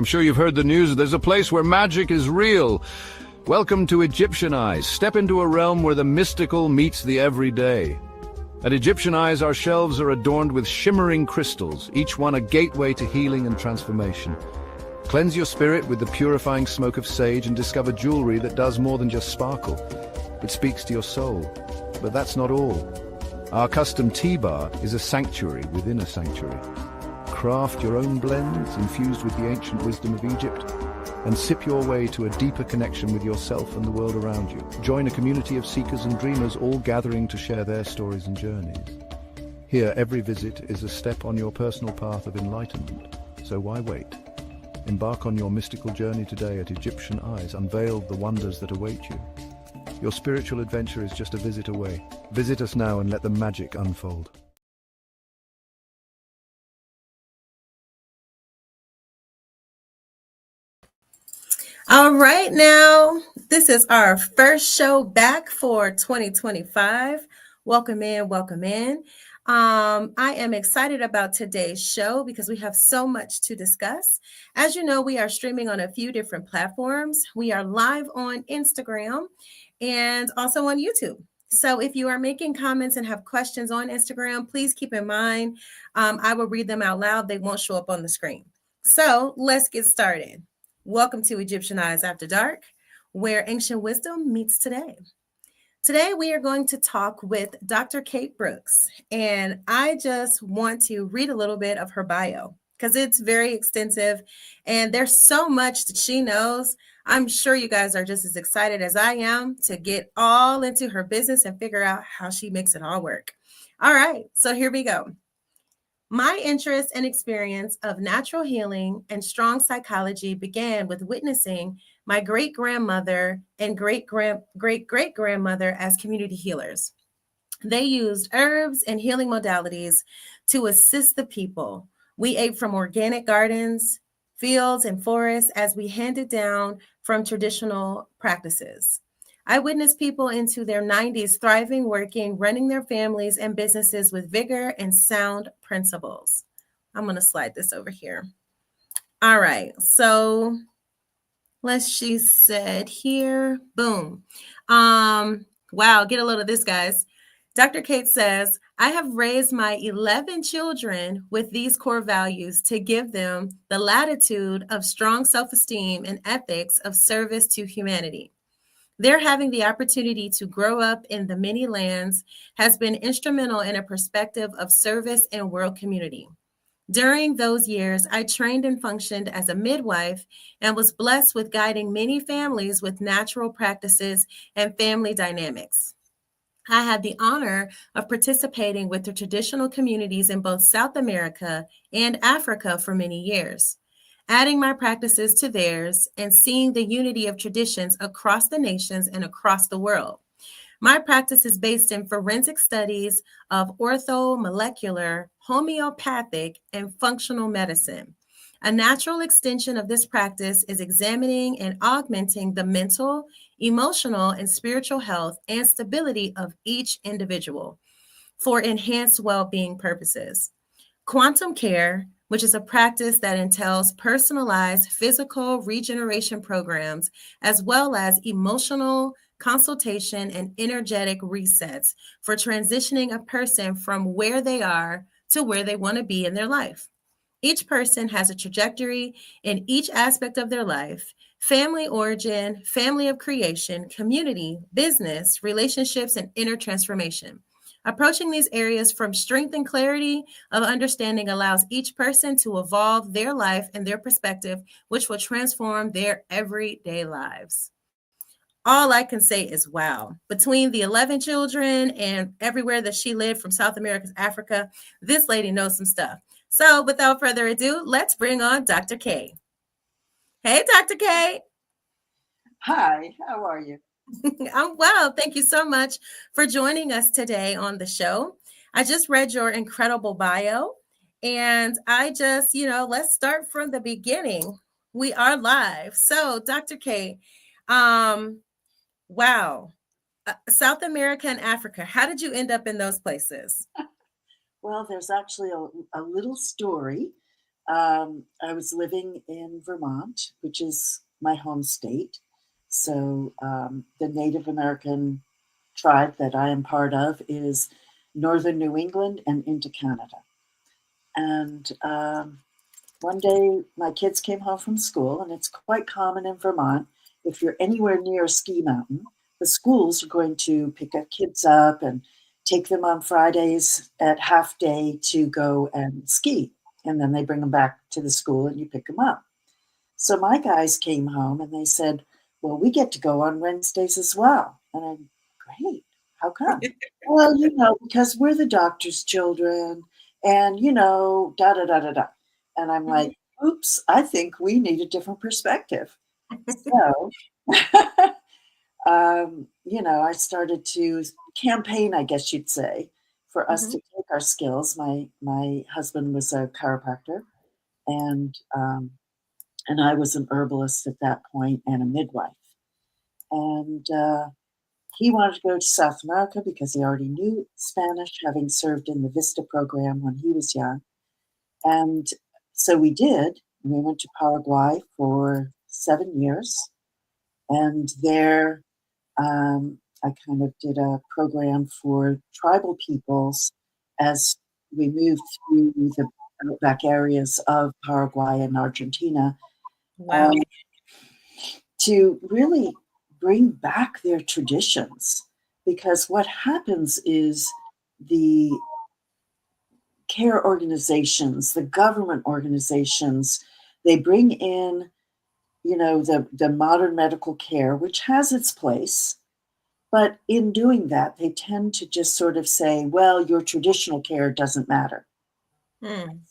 I'm sure you've heard the news. There's a place where magic is real. Welcome to Egyptianize. Step into a realm where the mystical meets the everyday. At Egyptianize, our shelves are adorned with shimmering crystals, each one a gateway to healing and transformation. Cleanse your spirit with the purifying smoke of sage and discover jewelry that does more than just sparkle. It speaks to your soul. But that's not all. Our custom tea bar is a sanctuary within a sanctuary. Craft your own blends infused with the ancient wisdom of Egypt, and sip your way to a deeper connection with yourself and the world around you. Join a community of seekers and dreamers, all gathering to share their stories and journeys. Here, every visit is a step on your personal path of enlightenment. So why wait? Embark on your mystical journey today at Egyptianize. Unveil the wonders that await you. Your spiritual adventure is just a visit away. Visit us now and let the magic unfold. All right, now, this is our first show back for 2025. Welcome in, welcome in. I am excited about today's show because we have so much to discuss. As you know, we are streaming on a few different platforms. We are live on Instagram and also on YouTube. So if you are making comments and have questions on Instagram, please keep in mind, I will read them out loud. They won't show up on the screen. So let's get started. Welcome to Egyptianize After Dark, where ancient wisdom meets today. Today, we are going to talk with Dr. Kate Brooks, and I just want to read a little bit of her bio because it's very extensive, and there's so much that she knows. I'm sure you guys are just as excited as I am to get all into her business and figure out how she makes it all work. All right, so here we go. My interest and experience of natural healing and strong psychology began with witnessing my great-grandmother and great-great-grandmother as community healers. They used herbs and healing modalities to assist the people. We ate from organic gardens, fields, and forests as we handed down from traditional practices. I witnessed people into their 90s thriving, working, running their families and businesses with vigor and sound principles. I'm going to slide this over here. All right. So she said here, boom. Wow, get a load of this, guys. Dr. Kate says, I have raised my 11 children with these core values to give them the latitude of strong self-esteem and ethics of service to humanity. Their having the opportunity to grow up in the many lands has been instrumental in a perspective of service and world community. During those years, I trained and functioned as a midwife and was blessed with guiding many families with natural practices and family dynamics. I had the honor of participating with the traditional communities in both South America and Africa for many years, adding my practices to theirs and seeing the unity of traditions across the nations and across the world. My practice is based in forensic studies of orthomolecular, homeopathic, and functional medicine. A natural extension of this practice is examining and augmenting the mental, emotional, and spiritual health and stability of each individual for enhanced well-being purposes. Quantum care, which is a practice that entails personalized physical regeneration programs, as well as emotional consultation and energetic resets for transitioning a person from where they are to where they want to be in their life. Each person has a trajectory in each aspect of their life: family origin, family of creation, community, business, relationships, and inner transformation. Approaching these areas from strength and clarity of understanding allows each person to evolve their life and their perspective, which will transform their everyday lives. All I can say is wow. Between the 11 children and everywhere that she lived from South America to Africa, this lady knows some stuff. So without further ado, let's bring on Dr. K. Hey, Dr. K. Hi, how are you? I'm well. Thank you so much for joining us today on the show. I just read your incredible bio, and I just, let's start from the beginning. We are live. So, Dr. K, wow. South America and Africa, how did you end up in those places? Well, there's actually a little story. I was living in Vermont, which is my home state. So the Native American tribe that I am part of is northern New England and into Canada. And one day my kids came home from school, and it's quite common in Vermont. If you're anywhere near a ski mountain, the schools are going to pick up kids up and take them on Fridays at half day to go and ski. And then they bring them back to the school and you pick them up. So my guys came home and they said, well, we get to go on Wednesdays as well. And I'm, great. How come? Well, because we're the doctor's children and, da da da da da. And I'm like, oops, I think we need a different perspective. So, I started to campaign, I guess you'd say, for us to take our skills. My husband was a chiropractor, and I was an herbalist at that point and a midwife. And he wanted to go to South America because he already knew Spanish, having served in the Vista program when he was young. And so we did. We went to Paraguay for 7 years. And there I kind of did a program for tribal peoples as we moved through the outback areas of Paraguay and Argentina. Wow. To really bring back their traditions. Because what happens is the care organizations, the government organizations, they bring in, the modern medical care, which has its place. But in doing that, they tend to just sort of say, well, your traditional care doesn't matter.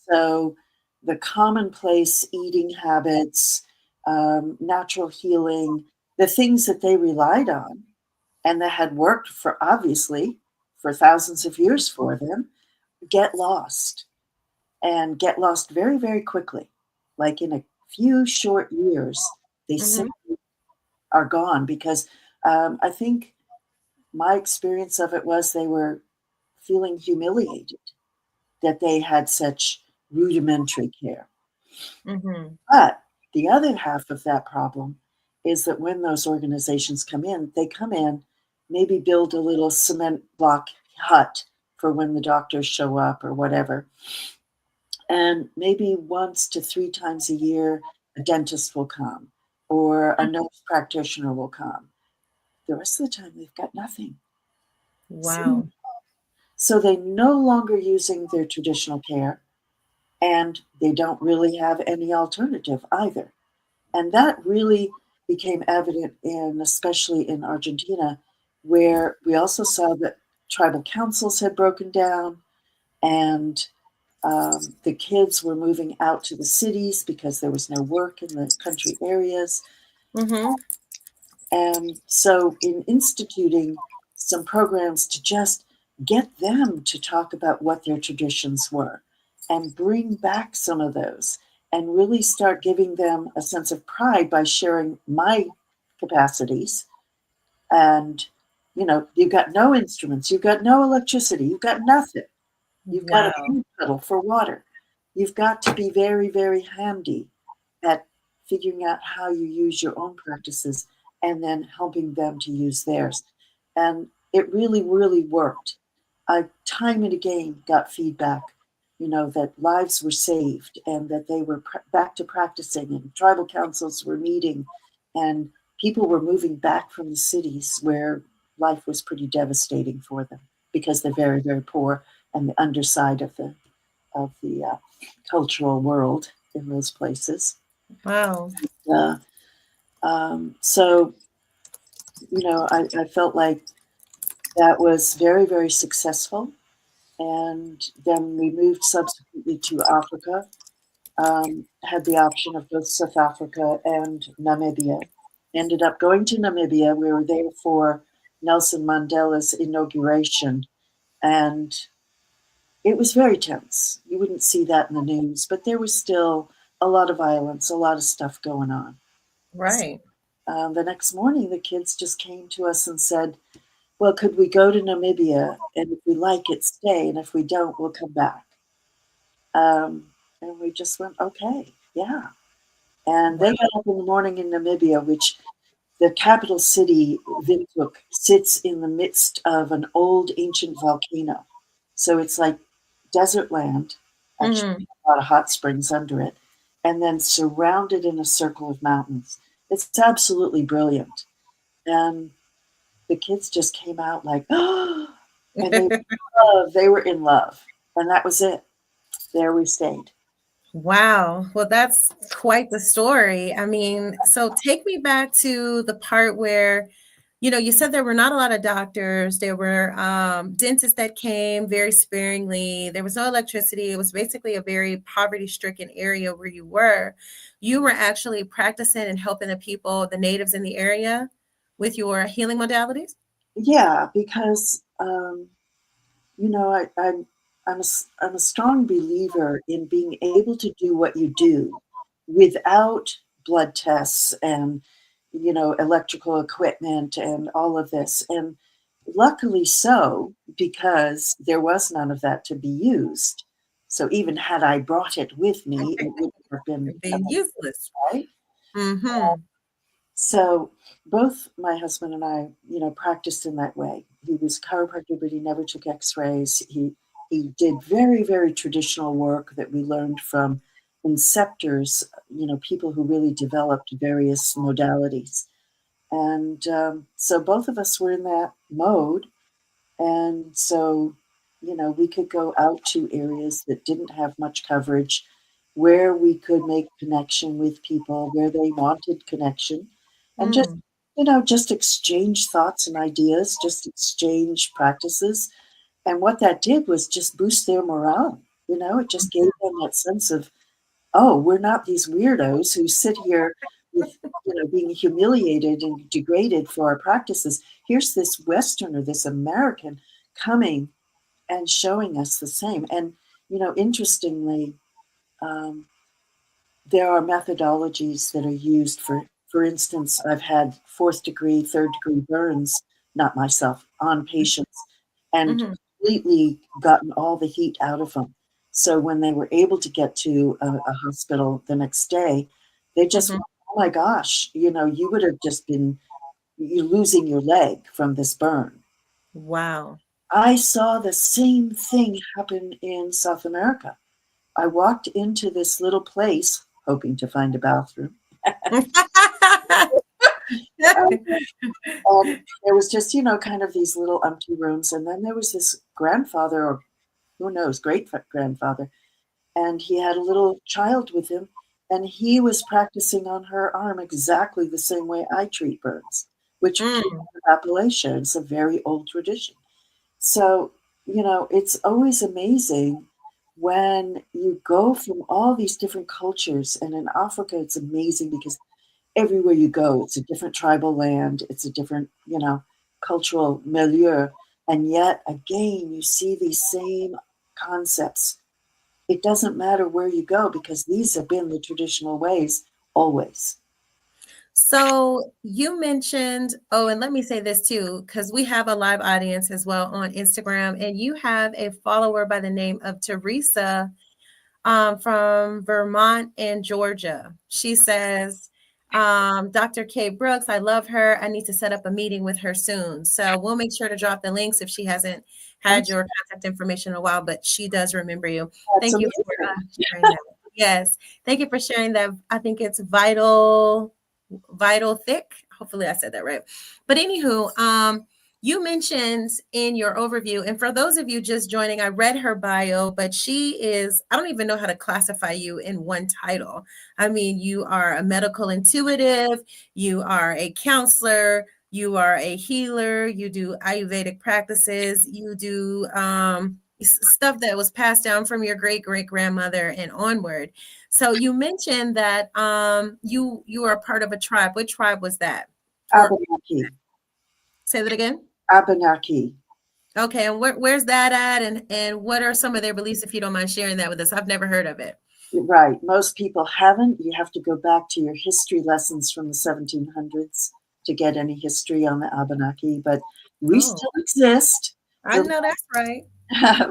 So the commonplace eating habits, natural healing, the things that they relied on and that had worked for thousands of years for them, get lost very, very quickly. Like in a few short years, they simply are gone because I think my experience of it was they were feeling humiliated that they had such rudimentary care. But the other half of that problem is that when those organizations come in, they come in, maybe build a little cement block hut for when the doctors show up or whatever. And maybe once to 3 times a year, a dentist will come or a nurse practitioner will come. The rest of the time, they've got nothing. Wow. So they're no longer using their traditional care, and they don't really have any alternative either. And that really became evident especially in Argentina, where we also saw that tribal councils had broken down and the kids were moving out to the cities because there was no work in the country areas. And so in instituting some programs to just get them to talk about what their traditions were and bring back some of those and really start giving them a sense of pride by sharing my capacities. And, you've got no instruments, you've got no electricity, you've got nothing. You've got a food puddle for water. You've got to be very, very handy at figuring out how you use your own practices and then helping them to use theirs. And it really, really worked. I time and again got feedback, that lives were saved and that they were back to practicing and tribal councils were meeting and people were moving back from the cities where life was pretty devastating for them because they're very, very poor and the underside of the cultural world in those places. Wow. So, I felt like that was very, very successful. And then we moved subsequently to Africa, had the option of both South Africa and Namibia. Ended up going to Namibia. We were there for Nelson Mandela's inauguration. And it was very tense. You wouldn't see that in the news, but there was still a lot of violence, a lot of stuff going on. Right. The next morning, the kids just came to us and said, well, could we go to Namibia? And if we like it, stay. And if we don't, we'll come back. And we just went, okay, yeah. And Wow. they got up in the morning in Namibia, which the capital city, Windhoek, sits in the midst of an old ancient volcano. So it's like desert land, actually Hmm. a lot of hot springs under it, and then surrounded in a circle of mountains. It's absolutely brilliant. And the kids just came out like, oh, and they were in love. And that was it. There we stayed. Wow. Well, that's quite the story. I mean, so take me back to the part where, you said there were not a lot of doctors. There were dentists that came very sparingly. There was no electricity. It was basically a very poverty-stricken area where you were. You were actually practicing and helping the people, the natives in the area, with your healing modalities? Yeah, because I'm a strong believer in being able to do what you do without blood tests and electrical equipment and all of this. And luckily so, because there was none of that to be used. So even had I brought it with me, it wouldn't have been Being useless. right. Mm-hmm. So both my husband and I, practiced in that way. He was a chiropractor, but he never took X-rays. He did very, very traditional work that we learned from inceptors, people who really developed various modalities. And so both of us were in that mode. And so, we could go out to areas that didn't have much coverage, where we could make connection with people, where they wanted connection, and Mm. just exchange thoughts and ideas, just exchange practices. And what that did was just boost their morale. It just gave them that sense of, oh, we're not these weirdos who sit here with, being humiliated and degraded for our practices. Here's this Westerner, this American coming and showing us the same. And, interestingly, um, there are methodologies that are used for instance, I've had fourth degree, third degree burns, not myself, on patients, and Mhm. completely gotten all the heat out of them. So when they were able to get to a hospital the next day, they just Mhm. went, oh my gosh, you would have just been you losing your leg from this burn. Wow. I saw the same thing happen in South America. I walked into this little place hoping to find a bathroom. There was just, kind of these little empty rooms. And then there was this grandfather, or who knows, great grandfather. And he had a little child with him. And he was practicing on her arm exactly the same way I treat burns, which came Mm. from Appalachia. It's a very old tradition. So, it's always amazing when you go from all these different cultures. And in Africa, it's amazing because everywhere you go, it's a different tribal land, it's a different, cultural milieu. And yet again, you see these same concepts. It doesn't matter where you go because these have been the traditional ways always. So you mentioned, oh, and let me say this too, because we have a live audience as well on Instagram, and you have a follower by the name of Teresa from Vermont and Georgia. She says, Dr. Kay Brooks, I love her. I need to set up a meeting with her soon. So we'll make sure to drop the links if she hasn't had That's, your contact information in a while, but she does remember you. that's Thank you for amazing. sharing that. Yes. Thank you for sharing that. I think it's vital thick. Hopefully I said that right. But anywho, you mentioned in your overview, and for those of you just joining, I read her bio, but she is, I don't even know how to classify you in one title. I mean, you are a medical intuitive, you are a counselor, you are a healer, you do Ayurvedic practices, you do stuff that was passed down from your great great grandmother and onward. So you mentioned that you are part of a tribe. What tribe was that? Or Abenaki. say that again. Abenaki. Okay, and where's that at? And what are some of their beliefs, if you don't mind sharing that with us? I've never heard of it. Right. Most people haven't. You have to go back to your history lessons from the 1700s to get any history on the Abenaki, but we Oh, still exist. I know that's right.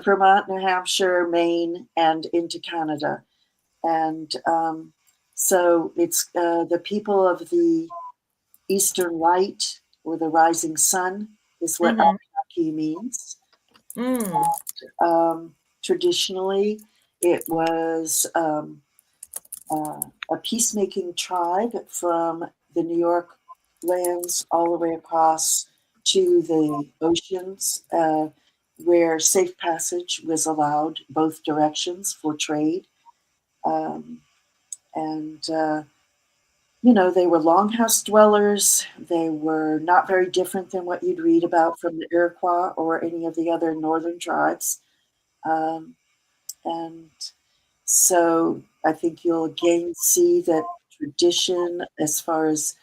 Vermont, New Hampshire, Maine, and into Canada. And so it's the people of the Eastern Light or the rising sun is what Mm-hmm. Anunnaki means. Mm. Traditionally, it was a peacemaking tribe from the New York lands all the way across to the oceans, where safe passage was allowed both directions for trade. Um, and they were longhouse dwellers. They were not very different than what you'd read about from the Iroquois or any of the other northern tribes. Um, and so I think you'll again see that tradition, as far as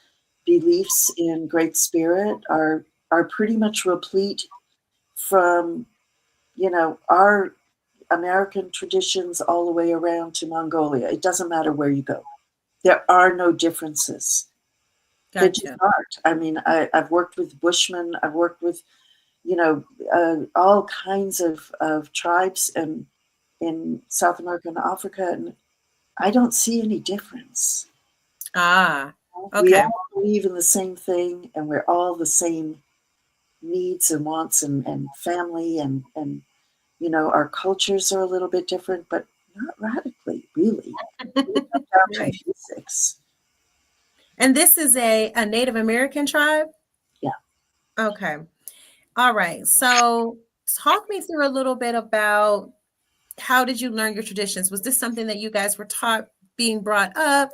beliefs in Great Spirit, are pretty much replete from our American traditions all the way around to Mongolia. It doesn't matter where you go. There are no differences. There just Gotcha. aren't. I mean, I've worked with Bushmen. I've worked with, all kinds of tribes in South America and Africa, and I don't see any difference. Ah, We okay. all believe in the same thing, and we're all the same needs and wants and family and our cultures are a little bit different, but not radically, really. We come down to Right. basics. And this is a Native American tribe? Yeah. Okay. All right. So talk me through a little bit about how did you learn your traditions? Was this something that you guys were taught being brought up?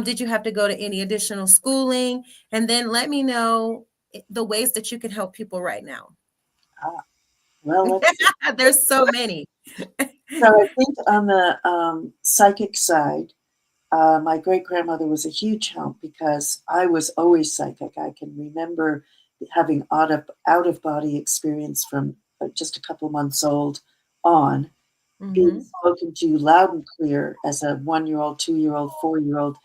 Did you have to go to any additional schooling? And then let me know the ways that you can help people right now. Ah, well, let's see. There's so many. So I think on the psychic side, my great grandmother was a huge help because I was always psychic. I can remember having out of body experience from just a couple months old on, being Mhm. spoken to loud and clear as a 1 year old, 2 year old, 4 year old.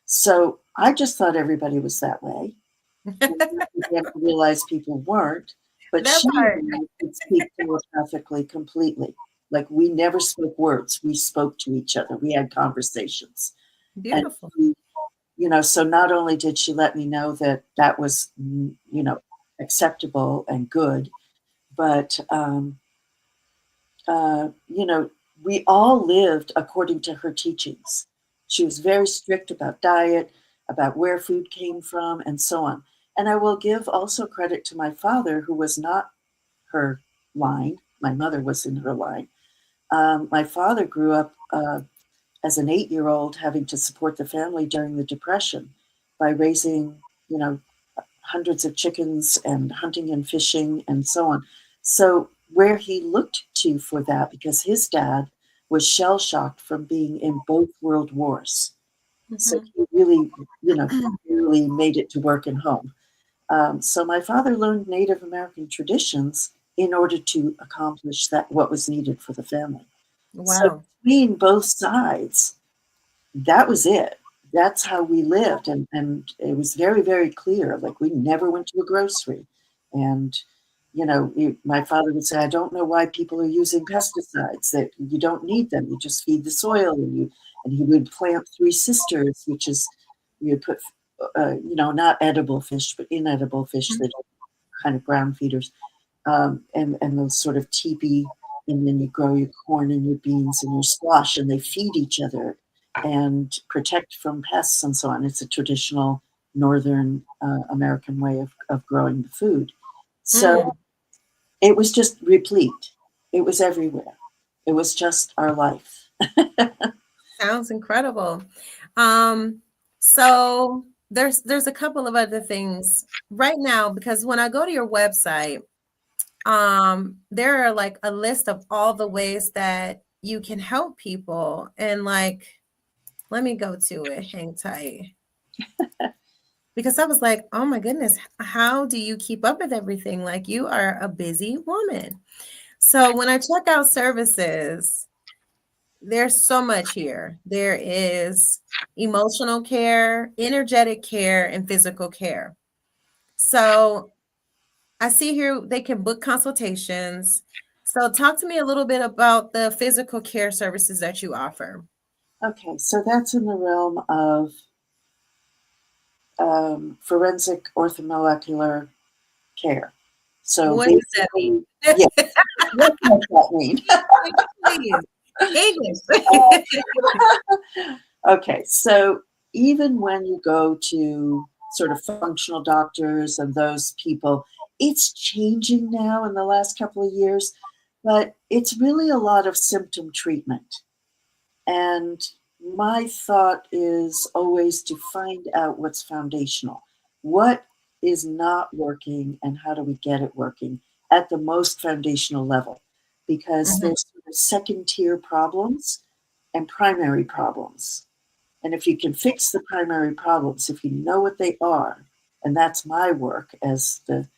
So I just thought everybody was that way. And then I began to realize people weren't. But That she part. and I could speak telepathically completely. Like we never spoke words, we spoke to each other, we had conversations. And Beautiful. she, so not only did she let me know that that was, acceptable and good, but you know, we all lived according to her teachings. She was very strict about diet, about where food came from, and so on. And I will give also credit to my father, who was not her line. My mother was in her line. My father grew up as an 8 year old having to support the family during the Depression by raising, hundreds of chickens and hunting and fishing and so on. So, where he looked to for that, because his dad was shell shocked from being in both world wars. So, Mhm. he really, really made it to work and home. So, my father learned Native American traditions in order to accomplish that, what was needed for the family. So, Wow. between both sides, that was it. That's how we lived. And it was very, very clear. Like we never went to a grocery. And, my father would say, I don't know why people are using pesticides, that you don't need them. You just feed the soil and he would plant three sisters, which is, you put, not edible fish, but inedible fish Mhm. that are kind of ground feeders, and those sort of teepee, and then you grow your corn and your beans and your squash, and they feed each other and protect from pests and so on. It's a traditional Northern American way of growing the food. Mm, So it was just replete. It was everywhere. It was just our life. sounds incredible. Um, so there's a couple of other things right now because when I go to your website, there are like a list of all the ways that you can help people. And like, let me go to it. Hang tight. Because I was like, oh my goodness, how do you keep up with everything? Like you are a busy woman. So when I check out services, there's so much here. There is emotional care, energetic care, and physical care. So I see here they can book consultations. So talk to me a little bit about the physical care services that you offer. Okay, so that's in the realm of forensic orthomolecular care. So What does that mean? basically, yeah, what does that mean? Please. English. Okay, so even when you go to sort of functional doctors and those people, it's changing now in the last couple of years, but it's really a lot of symptom treatment. And my thought is always to find out what's foundational. What is not working and how do we get it working at the most foundational level? Because Mhm. there's sort of second tier problems and primary problems. And if you can fix the primary problems, if you know what they are, and that's my work as the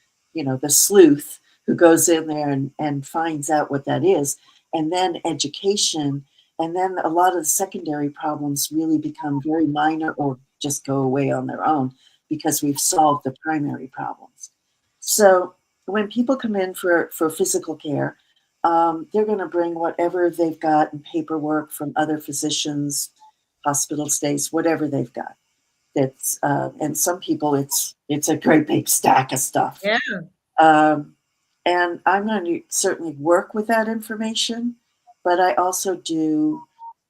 sleuth who goes in there and finds out what that is, and then education, and then a lot of the secondary problems really become very minor or just go away on their own because we've solved the primary problems. So when people come in for physical care, they're going to bring whatever they've got in paperwork from other physicians, hospital stays, whatever they've got. That's and some people it's a great big stack of stuff. Yeah. Um, and I'm going to certainly work with that information, but I also do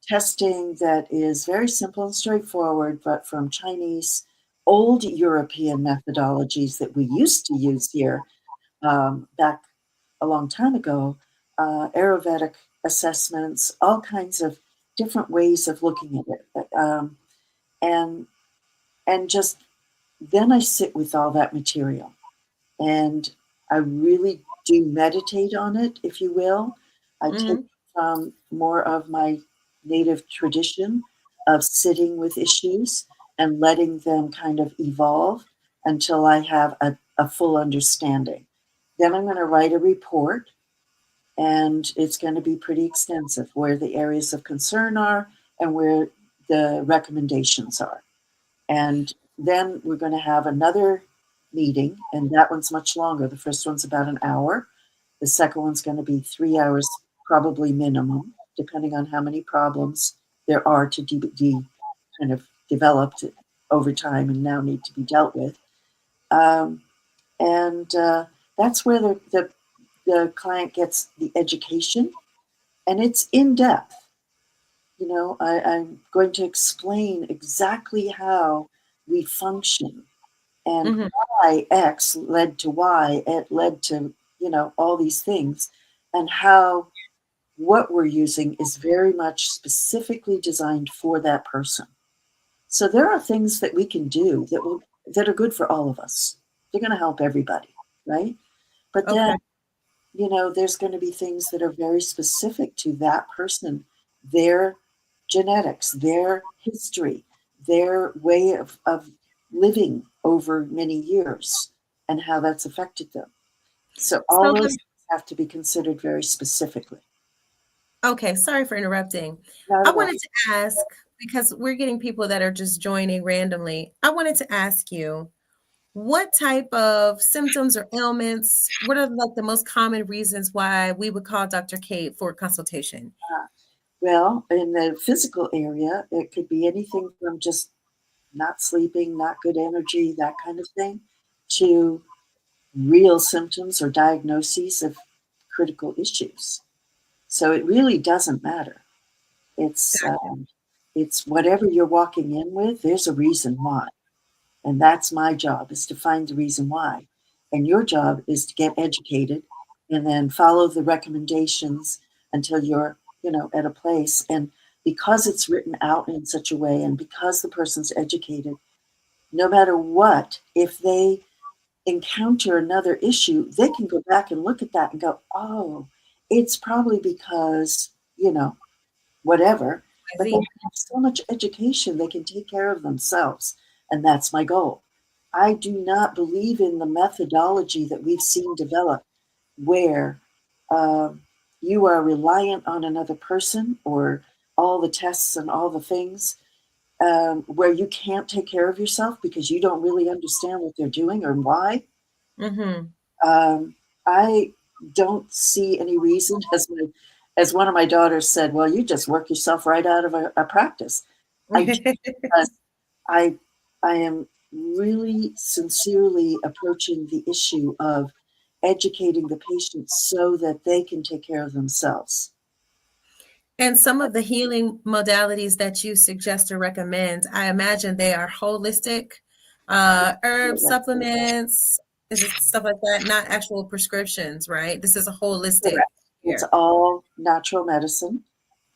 testing that is very simple and straightforward, but from Chinese, old European methodologies that we used to use here back a long time ago, Ayurvedic assessments, all kinds of different ways of looking at it. And and just then I sit with all that material and I really do meditate on it, if you will. I take Mhm. more of my native tradition of sitting with issues and letting them kind of evolve until I have a full understanding. Then I'm going to write a report, and it's going to be pretty extensive where the areas of concern are and where the recommendations are. And then we're going to have another meeting, and that one's much longer. The first one's about an hour. The second one's going to be 3 hours, probably minimum, depending on how many problems there are to kind of developed over time and now need to be dealt with. Um, and that's where the client gets the education, and it's in depth. I'm going to explain exactly how we function and Mhm. why X led to Y, it led to, all these things, and how what we're using is very much specifically designed for that person. So there are things that we can do that are good for all of us. They're going to help everybody, right? But then Okay. there's going to be things that are very specific to that person, their genetics, their history, their way of living over many years, and how that's affected them. So So all those the things have to be considered very specifically. Okay, sorry for interrupting. Not I at all. wanted to ask, because we're getting people that are just joining randomly. I wanted to ask you, what type of symptoms or ailments, what are like the most common reasons why we would call Dr. Kate for a consultation? Well, in the physical area, it could be anything from just not sleeping, not good energy, that kind of thing, to real symptoms or diagnoses of critical issues. So it really doesn't matter. It's um, it's whatever you're walking in with. There's a reason why, and that's my job is to find the reason why. And your job is to get educated, and then follow the recommendations until you're at a place. And because it's written out in such a way, and because the person's educated, no matter what, if they encounter another issue, they can go back and look at that and go, oh, it's probably because, whatever, I but they see. have so much education, they can take care of themselves. And that's my goal. I do not believe in the methodology that we've seen develop where um, you are reliant on another person or all the tests and all the things where you can't take care of yourself because you don't really understand what they're doing or why. Mm-hmm. Um, I don't see any reason as my as one of my daughters said, well, you just work yourself right out of a practice. I do, because I am really sincerely approaching the issue of educating the patient so that they can take care of themselves. And some of the healing modalities that you suggest or recommend, I imagine they are holistic, herbs, supplements, is it stuff like that, not actual prescriptions, right? This is a holistic Correct. It's care. all natural medicine.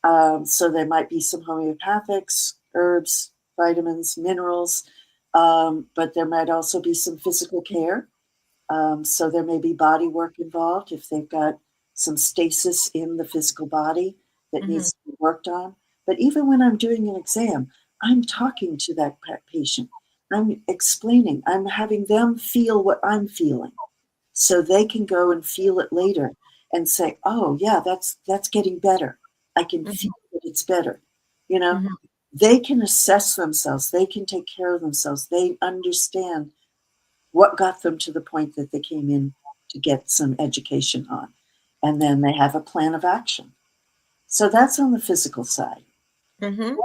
So there might be some homeopathics, herbs, vitamins, minerals, but there might also be some physical care. So there may be body work involved if they've got some stasis in the physical body that Mhm. needs to be worked on. But even when I'm doing an exam, I'm talking to that patient. I'm explaining, I'm having them feel what I'm feeling so they can go and feel it later and say, oh yeah, that's getting better. I can Mhm. feel that it's better. You know, Mhm. they can assess themselves, they can take care of themselves, they understand what got them to the point that they came in to get some education on. And then they have a plan of action. So that's on the physical side. Mhm.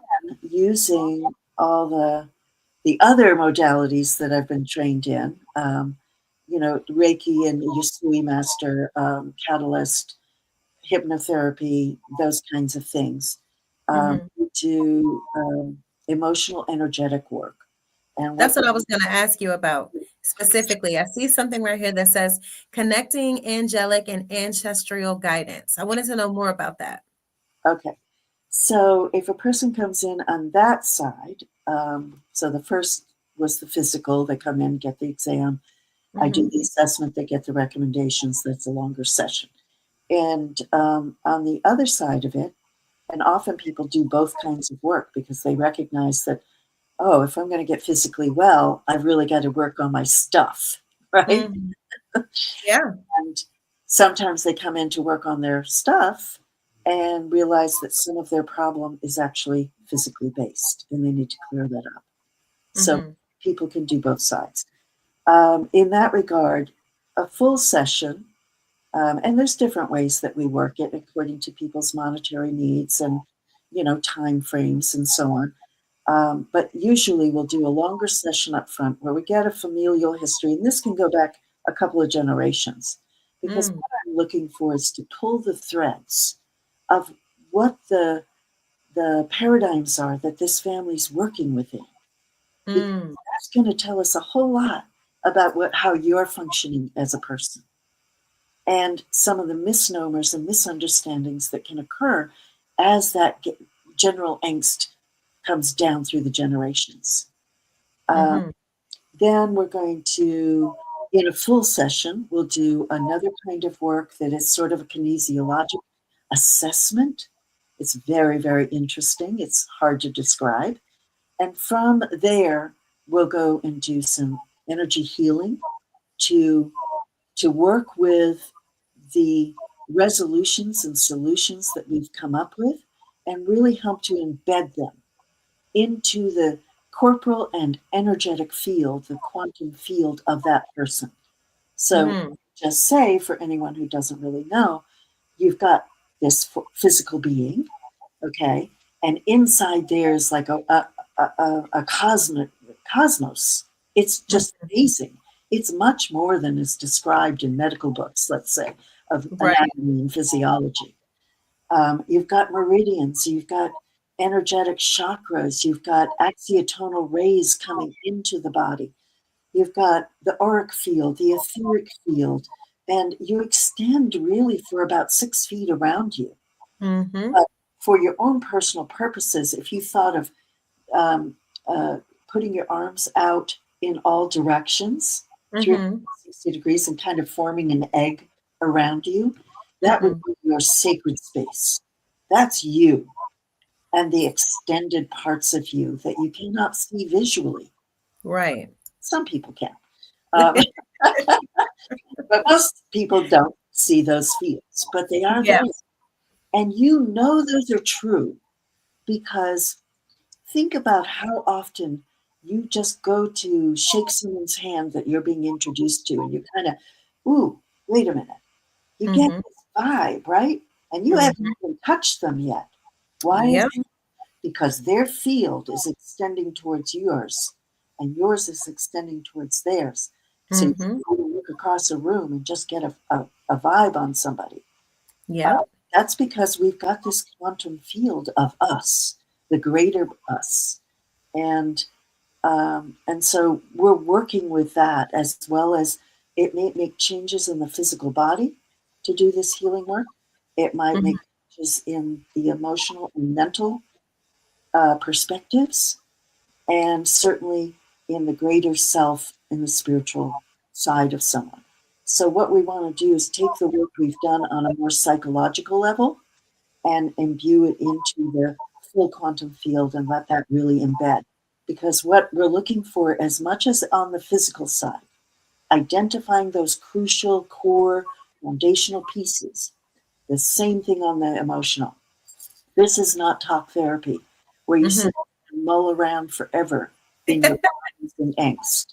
Using all the other modalities that I've been trained in, Reiki and Yusui Master, Catalyst, hypnotherapy, those kinds of things. Mhm. We do emotional energetic work. And That's what what I was going to ask you about specifically. I see something right here that says connecting angelic and ancestral guidance. I wanted to know more about that. Okay. So if a person comes in on that side, so the first was the physical, they come in, get the exam. I do Mhm. the assessment, they get the recommendations. That's a longer session. And on the other side of it, and often people do both kinds of work because they recognize that, oh, if I'm going to get physically well, I've really got to work on my stuff, right? Mhm. Yeah. And sometimes they come in to work on their stuff and realize that some of their problem is actually physically based and they need to clear that up. So Mhm. people can do both sides. In that regard, a full session, and there's different ways that we work it according to people's monetary needs and, time frames and so on. But usually we'll do a longer session up front where we get a familial history, and this can go back a couple of generations. Because Mm. what I'm looking for is to pull the threads of what the paradigms are that this family's working within. Because Mm. that's going to tell us a whole lot about how you're functioning as a person and some of the misnomers and misunderstandings that can occur as that general angst comes down through the generations. Uh, Mhm. then we're going to, in a full session, we'll do another kind of work that is sort of a kinesiologic assessment. It's very, very interesting. It's hard to describe. And from there, we'll go and do some energy healing to work with the resolutions and solutions that we've come up with and really help to embed them into the corporal and energetic field, the quantum field of that person. So, Mhm. just say for anyone who doesn't really know, you've got this physical being, okay, and inside there's like a cosmos. It's just Mhm. amazing. It's much more than is described in medical books, let's say, of Right. anatomy and physiology. You've got meridians, you've got energetic chakras, you've got axiotonal rays coming into the body, you've got the auric field, the etheric field, and you extend really for about 6 feet around you. Mhm. But for your own personal purposes, if you thought of um, putting your arms out in all directions, Mhm. 360 degrees, and kind of forming an egg around you, that would Mhm. be your sacred space. That's you and the extended parts of you that you cannot see visually. Right. Some people can. Um, but most people don't see those fields, but they are Yeah. there. And you know those are true because think about how often you just go to shake someone's hand that you're being introduced to, and you kind of, ooh, wait a minute. You get Mhm. this vibe, right? and you haven't even touched them yet. Why is Yep. it? Because their field is extending towards yours, and yours is extending towards theirs. So you Mm-hmm. can look across a room and just get a vibe on somebody. Yep. That's because we've got this quantum field of us, the greater us, and so we're working with that, as well as it may make changes in the physical body to do this healing work. It might Mhm. make changes in the emotional and mental perspectives, and certainly in the greater self, in the spiritual side of someone. So what we want to do is take the work we've done on a more psychological level and imbue it into the full quantum field and let that really embed. Because what we're looking for, as much as on the physical side, identifying those crucial core foundational pieces, the same thing on the emotional. This is not talk therapy where you Mhm. sit and mull around forever in your problems and angst.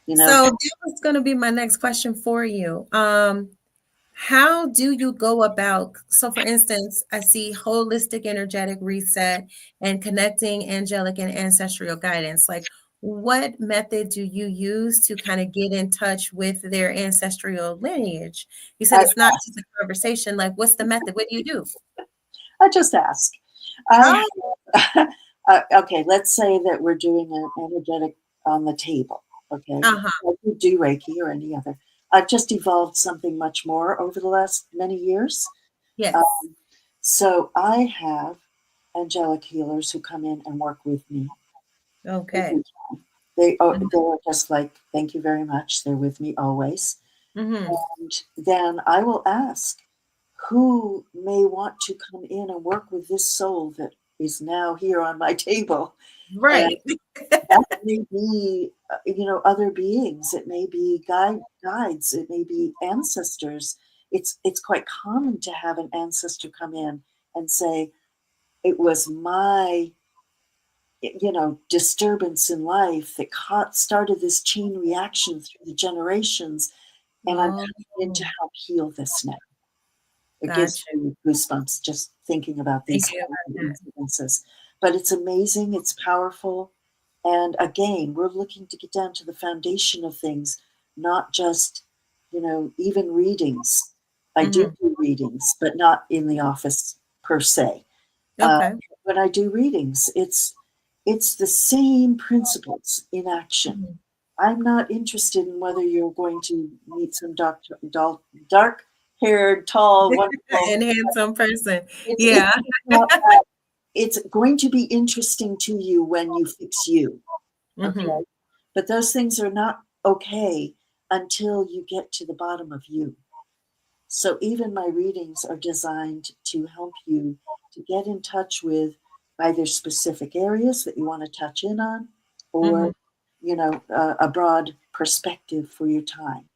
You know, So that was going to be my next question for you. How do you go about, so for instance, I see holistic energetic reset and connecting angelic and ancestral guidance. Like, what method do you use to kind of get in touch with their ancestral lineage? You said I, it's not just a conversation. Like, what's the method? What do you do? I just ask. I Oh, okay, let's say that we're doing an energetic on the table. Okay, uh-huh. like we do Reiki or any other. I've just evolved something much more over the last many years. Yes. Um, so I have angelic healers who come in and work with me. Okay. They're just like, thank you very much. They're with me always. Mm-hmm. And then I will ask who may want to come in and work with this soul that is now here on my table. And Right. that may be, other beings. It may be guides. It may be ancestors. It's quite common to have an ancestor come in and say, "It was my, disturbance in life that started this chain reaction through the generations, and I'm Oh, coming in to help heal this now." It got gives you. me goosebumps just thinking about these Thinking kinds of about that. incidences. But it's amazing, it's powerful. And again, we're looking to get down to the foundation of things, not just, even readings. I do Mm-hmm. readings, but not in the office per se. Uh, Okay. when I do readings, it's the same principles in action. Mhm. I'm not interested in whether you're going to meet some dark-haired, tall, wonderful. And handsome person. It's Yeah. not that. It's going to be interesting to you when you fix you, Mm-hmm. okay? But those things are not okay until you get to the bottom of you. So even my readings are designed to help you to get in touch with either specific areas that you want to touch in on, or Mm-hmm. a broad perspective for your time.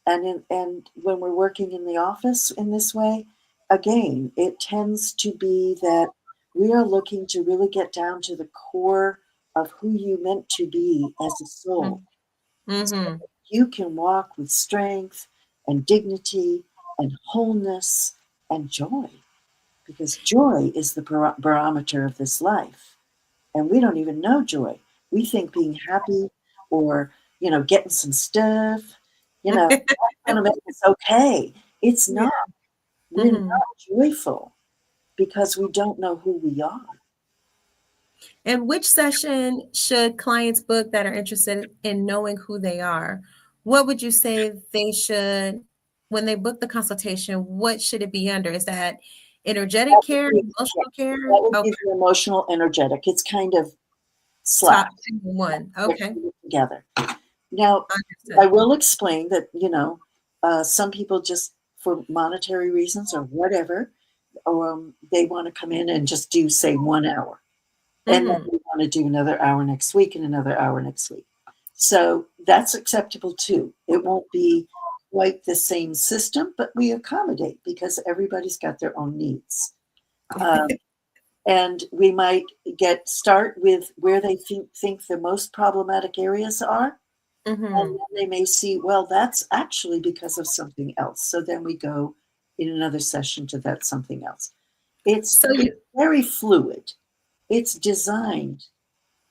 And when we're working in the office in this way, again, it tends to be that we are looking to really get down to the core of who you meant to be as a soul. So Mm-hmm. you can walk with strength and dignity and wholeness and joy, because joy is the barometer of this life. And we don't even know joy. We think being happy or, getting some stuff, that's going to make us okay. It's Yeah. not. We're Mm-hmm. not joyful because we don't know who we are. And which session should clients book that are interested in knowing who they are? What would you say they should, when they book the consultation, what should it be under? Is that energetic That would care, be, emotional yes, care? that would Okay, be the emotional energetic. It's kind of top slack. two in one. They're Okay, kind of together. Now, I understood. will explain that, some people just for monetary reasons or whatever, they want to come in and just do, say, 1 hour. And then Mm-hmm. we want to do another hour next week and another hour next week. So that's acceptable too. It won't be quite the same system, but we accommodate because everybody's got their own needs. Um, and we might start with where they think the most problematic areas are. And Mm-hmm. then they may see, well, that's actually because of something else. So then we go in another session to that something else. It's So you very fluid. It's designed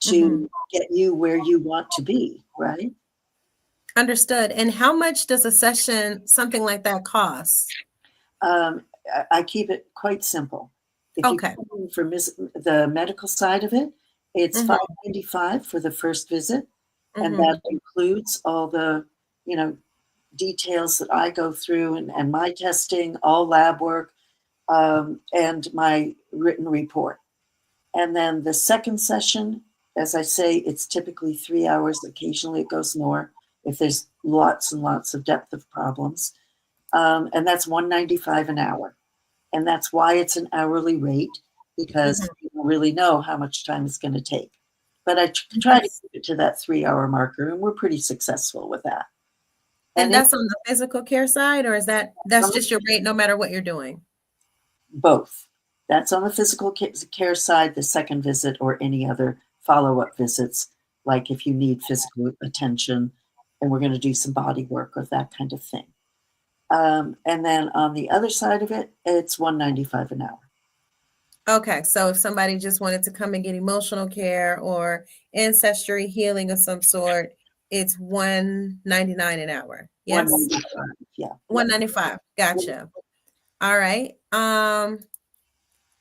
to get you where you want to be, right? understood. And how much does a session, something like that, cost? I keep it quite simple. If you Okay. come in for the medical side of it, it's $5.95 for the first visit, and that includes all the, details that I go through and my testing, all lab work, and my written report. And then the second session, as I say, it's typically 3 hours. Occasionally it goes more if there's lots and lots of depth of problems. And that's $195 an hour. And that's why it's an hourly rate, because you don't really know how much time it's going to take. But I try to keep it to that 3 hour marker, and we're pretty successful with that. And that's on the physical care side, or is that's just your rate no matter what you're doing? Both. That's on the physical care side, the second visit, or any other follow-up visits, like if you need physical attention and we're going to do some body work or that kind of thing. And then on the other side of it, it's $195 an hour. Okay, so if somebody just wanted to come and get emotional care or ancestry healing of some sort, it's $199 an hour. Yes, $195, yeah. $195. Gotcha. All right.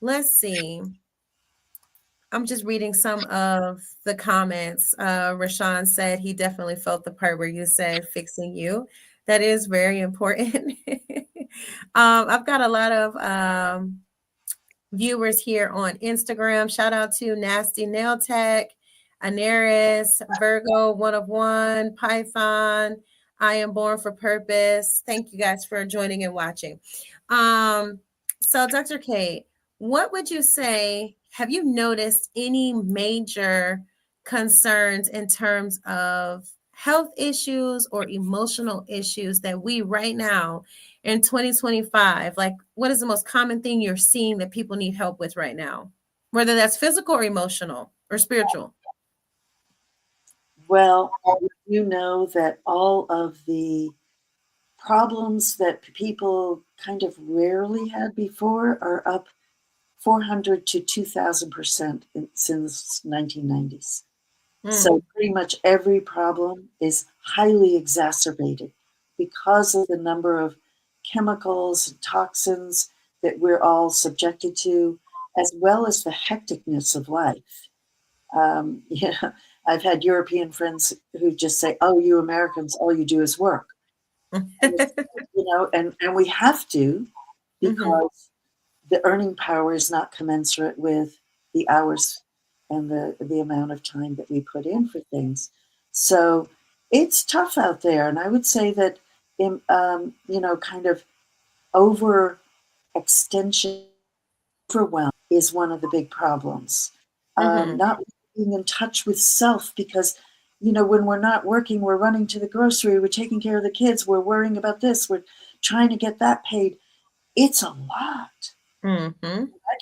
Let's see. I'm just reading some of the comments. Rashawn said he definitely felt the part where you said fixing you. That is very important. I've got a lot of viewers here on Instagram. Shout out to Nasty Nail Tech, Anaris, Virgo, One of One, Python, I Am Born for Purpose. Thank you guys for joining and watching. So Dr. Kate, what would you say, have you noticed any major concerns in terms of health issues or emotional issues that we right now in 2025, like what is the most common thing you're seeing that people need help with right now, whether that's physical or emotional or spiritual? Well, you know that all of the problems that people kind of rarely had before are up 400 to 2,000% since 1990s. So pretty much every problem is highly exacerbated because of the number of chemicals and toxins that we're all subjected to, as well as the hecticness of life. Yeah, I've had European friends who just say, "Oh, you Americans, all you do is work." And we have to, because the earning power is not commensurate with the hours and the amount of time that we put in for things. So it's tough out there. And I would say that, kind of overextension, overwhelm is one of the big problems. Not being in touch with self, because, when we're not working, we're running to the grocery, we're taking care of the kids, we're worrying about this, we're trying to get that paid. It's a lot. I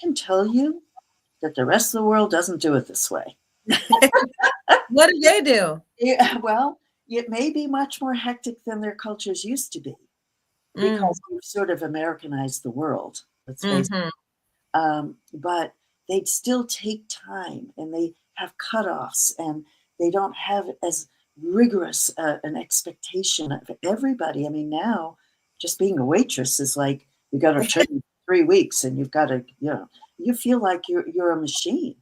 can tell you that the rest of the world doesn't do it this way. What do they do? Yeah, well, it may be much more hectic than their cultures used to be, because we've sort of Americanized the world, let's face it. But they'd still take time, and they have cutoffs, and they don't have as rigorous an expectation of everybody. I mean, now just being a waitress is like, you got to train 3 weeks, and you've got to, you feel like you're a machine.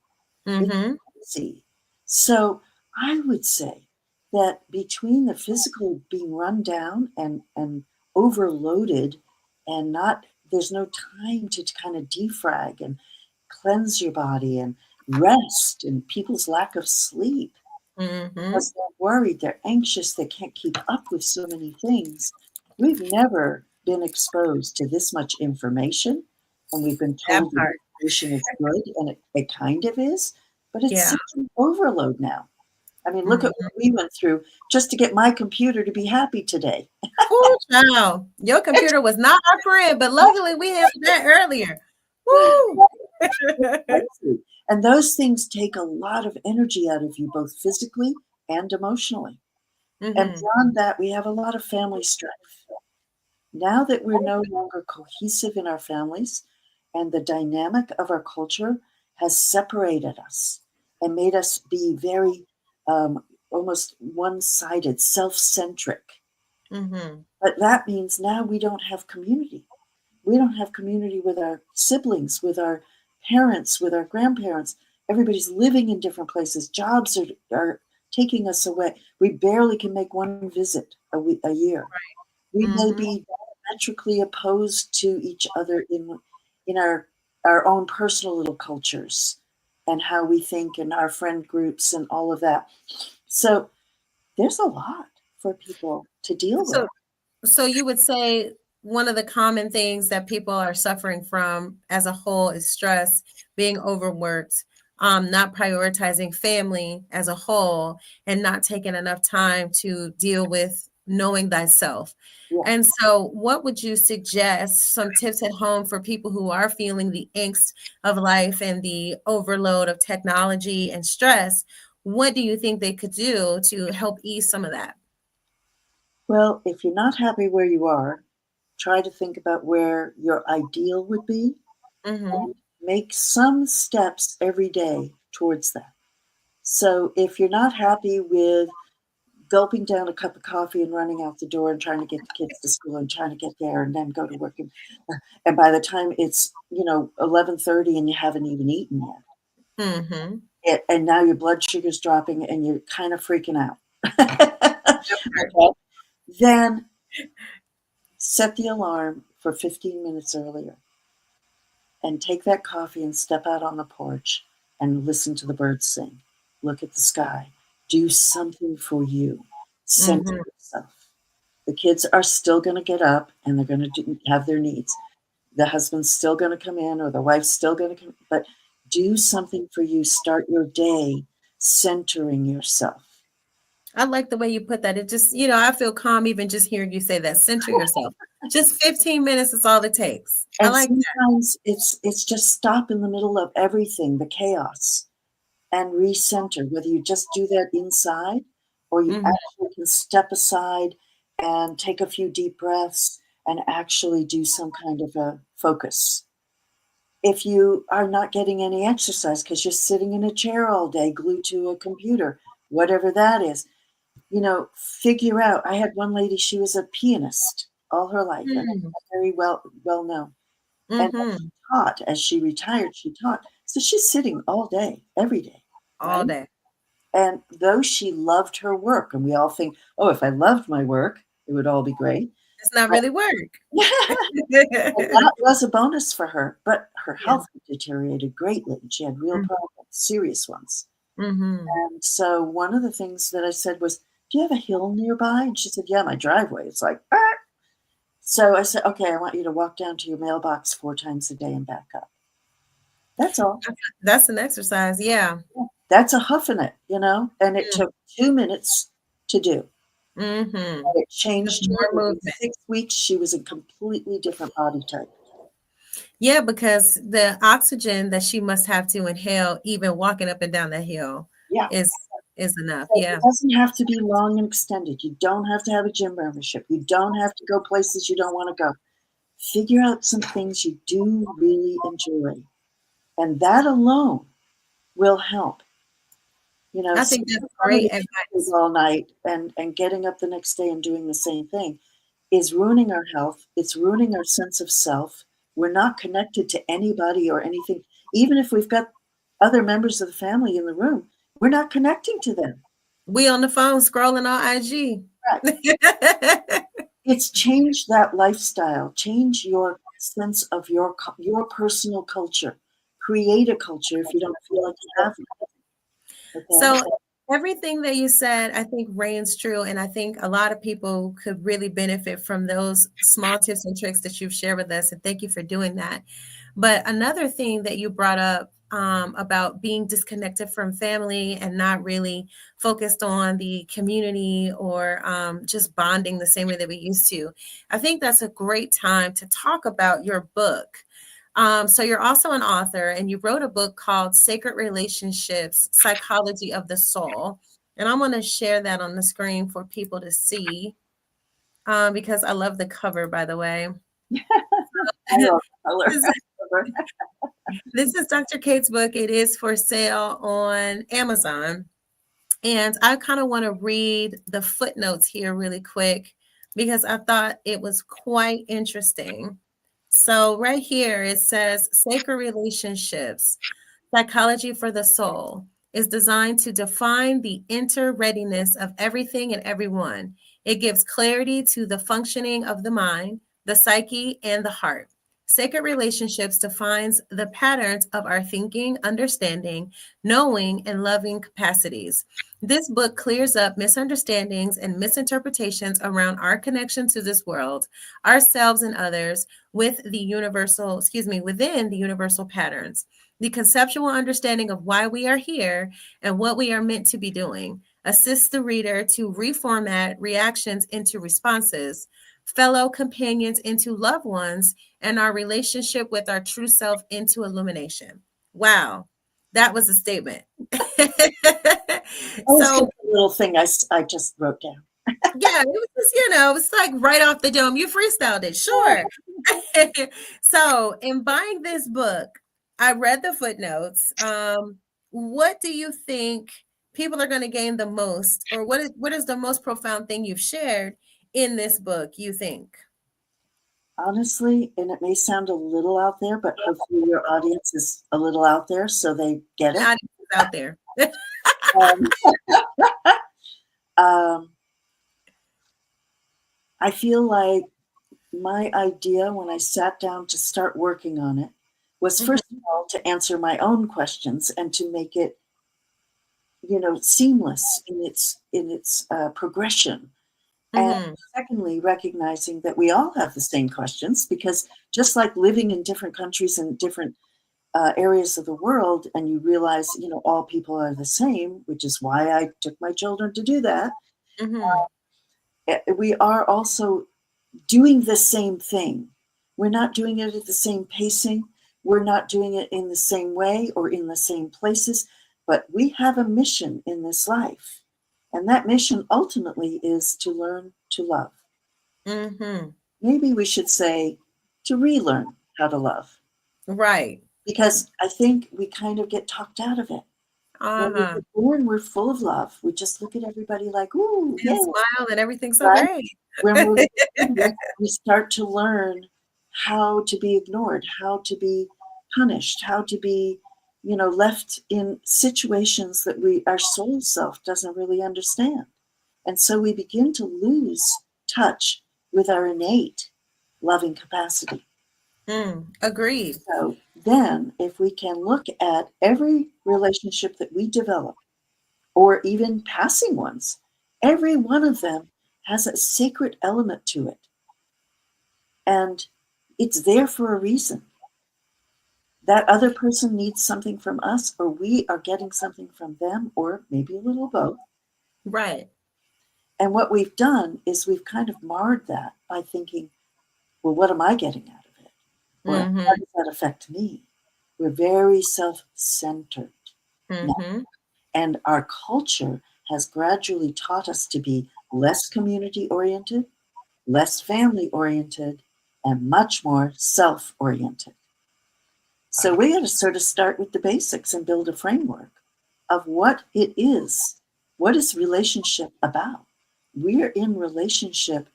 It's crazy. So I would say that between the physical being run down and overloaded, and there's no time to kind of defrag and cleanse your body and rest, and people's lack of sleep, because they're worried, they're anxious, they can't keep up with so many things. We've never been exposed to this much information, and we've been told that information is good, and it kind of is, but it's such an overload now. I mean, look at what we went through just to get my computer to be happy today. Oh, wow. Your computer was not our friend, but luckily we had that earlier. Woo! And those things take a lot of energy out of you, both physically and emotionally. And beyond that, we have a lot of family strife. Now that we're no longer cohesive in our families and the dynamic of our culture has separated us and made us be very almost one-sided, self-centric. Mm-hmm. But that means now we don't have community. We don't have community with our siblings, with our parents, with our grandparents. Everybody's living in different places. Jobs are taking us away. We barely can make one visit a year. We may Mm-hmm. be diametrically opposed to each other in our own personal little cultures and how we think and our friend groups and all of that. So there's a lot for people to deal with. So you would say one of the common things that people are suffering from as a whole is stress, being overworked, not prioritizing family as a whole, and not taking enough time to deal with knowing thyself. Yeah. And so, what would you suggest some tips at home for people who are feeling the angst of life and the overload of technology and stress? What do you think they could do to help ease some of that? Well, if you're not happy where you are, try to think about where your ideal would be Mm-hmm. and make some steps every day towards that. So if you're not happy with gulping down a cup of coffee and running out the door and trying to get the kids to school and trying to get there and then go to work and by the time it's 11:30 and you haven't even eaten yet, Mm-hmm. and now your blood sugar's dropping and you're kind of freaking out. Okay, then set the alarm for 15 minutes earlier and take that coffee and step out on the porch and listen to the birds sing. Look at the sky. Do something for you. Center Mm-hmm. yourself. The kids are still going to get up and they're going to have their needs. The husband's still going to come in or the wife's still going to come, but do something for you. Start your day centering yourself. I like the way you put that. It just, I feel calm even just hearing you say that. Center yourself. Just 15 minutes is all it takes. I And like that. sometimes it's just stop in the middle of everything, the chaos, and recenter, whether you just do that inside or you Mhm. actually can step aside and take a few deep breaths and actually do some kind of a focus. If you are not getting any exercise because you're sitting in a chair all day, glued to a computer, whatever that is, figure out. I had one lady, she was a pianist all her life and Mm. very well known. And she Mhm. taught as she retired, she taught. So she's sitting all day, every day, All right? day. And though she loved her work, and we all think, oh, if I loved my work, it would all be great. It's not But really work. and that was a bonus for her, but her Yeah. health deteriorated greatly. And she had real problems, serious ones. Mhm. And so one of the things that I said was, do you have a hill nearby? And she said, yeah, my driveway. It's like, ah. So I said, okay, I want you to walk down to your mailbox 4 times a day and back up. That's all. That's an exercise. Yeah. That's a huffing it, and it Mm. took 2 minutes to do. Mhm. And it Just changed her. more Within movement. 6 weeks, she was a completely different body type. Yeah, because the oxygen that she must have to inhale, even walking up and down the hill, Yeah. is is enough. So it Yeah. doesn't have to be long and extended. You don't have to have a gym membership. You don't have to go places you don't wanna go. Figure out some things you do really enjoy, and that alone will help. I think Sitting that's in front of great the computers advice. all night and getting up the next day and doing the same thing is ruining our health. It's ruining our sense of self. We're not connected to anybody or anything. Even if we've got other members of the family in the room, we're not connecting to them. We on the phone scrolling on IG. Right. It's change that lifestyle. Change your sense of your personal culture. Create a culture if you don't feel like you have one. Okay. So everything that you said, I think reigns true. And I think a lot of people could really benefit from those small tips and tricks that you've shared with us. And thank you for doing that. But another thing that you brought up about being disconnected from family and not really focused on the community or just bonding the same way that we used to. I think that's a great time to talk about your book. So you're also an author and you wrote a book called Sacred Relationships, Psychology of the Soul. And I'm going to share that on the screen for people to see. because I love the cover, by the way. I love color. This this is Dr. Kate's book. It is for sale on Amazon. And I kind of want to read the footnotes here really quick because I thought it was quite interesting. So, right here it says sacred relationships, psychology for the soul, is designed to define the inter-readiness of everything and everyone. It gives clarity to the functioning of the mind, the psyche, and the heart. Sacred relationships defines the patterns of our thinking, understanding, knowing, and loving capacities. This book clears up misunderstandings and misinterpretations around our connection to this world, ourselves and others with the universal, within the universal patterns. The conceptual understanding of why we are here and what we are meant to be doing assists the reader to reformat reactions into responses, fellow companions into loved ones, and our relationship with our true self into illumination. Wow, that was a statement. Always So, get the little thing I just wrote down. yeah, it was just, it's like right off the dome. You freestyled it, sure. So, in buying this book, I read the footnotes. What do you think people are going to gain the most, or what is the most profound thing you've shared in this book, you think? Honestly, and it may sound a little out there, but hopefully your audience is a little out there so they get it. Audience is out there. Um, I feel like my idea when I sat down to start working on it was first of all to answer my own questions and to make it, seamless in its progression. And secondly, recognizing that we all have the same questions, because just like living in different countries and different areas of the world, and you realize, all people are the same, which is why I took my children to do that. We are also doing the same thing. We're not doing it at the same pacing. We're not doing it in the same way or in the same places, but we have a mission in this life. And that mission ultimately is to learn to love. Maybe we should say to relearn how to love. Right. Because I think we kind of get talked out of it. When we're born, we're full of love. We just look at everybody like, ooh, And yeah. smile and everything's so Right? great. When we're younger, we start to learn how to be ignored, how to be punished, how to be, left in situations that our soul self doesn't really understand. And so we begin to lose touch with our innate loving capacity. Agreed. So then if we can look at every relationship that we develop, or even passing ones, every one of them has a sacred element to it. And it's there for a reason. That other person needs something from us, or we are getting something from them, or maybe a little both. Right. And what we've done is we've kind of marred that by thinking, well, what am I getting out of it? Or how does that affect me? We're very self-centered now. And our culture has gradually taught us to be less community-oriented, less family-oriented, and much more self-oriented. So we got to sort of start with the basics and build a framework of what it is. What is relationship about? We are in relationship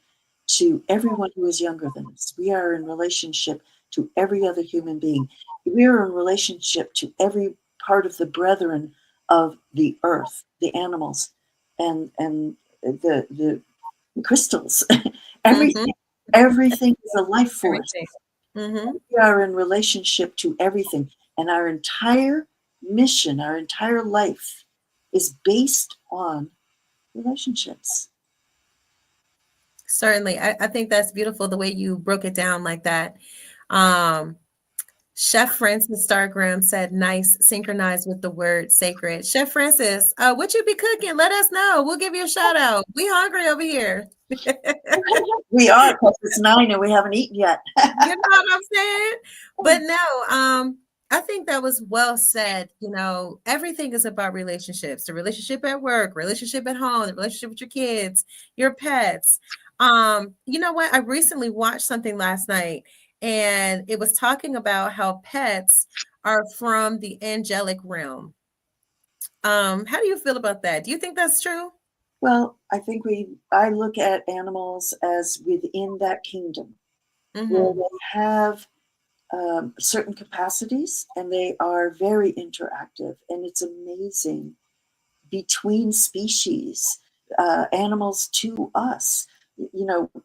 to everyone who is younger than us. We are in relationship to every other human being. We are in relationship to every part of the brethren of the earth, the animals, and the crystals. Everything is a life force. We are in relationship to everything, and our entire mission, our entire life is based on relationships. Certainly. I think that's beautiful the way you broke it down like that. Chef Francis Stargram said, nice, synchronized with the word sacred. Chef Francis, what you be cooking? Let us know. We'll give you a shout out. We hungry over here. We are, because it's 9 and we haven't eaten yet. You know what I'm saying? But no, I think that was well said. You know, everything is about relationships, the relationship at work, relationship at home, the relationship with your kids, your pets. You know what? I recently watched something last night and it was talking about how pets are from the angelic realm. How do you feel about that? Do you think that's true? Well, I look at animals as within that kingdom where Mm-hmm. they have certain capacities and they are very interactive. And it's amazing between species, animals to us,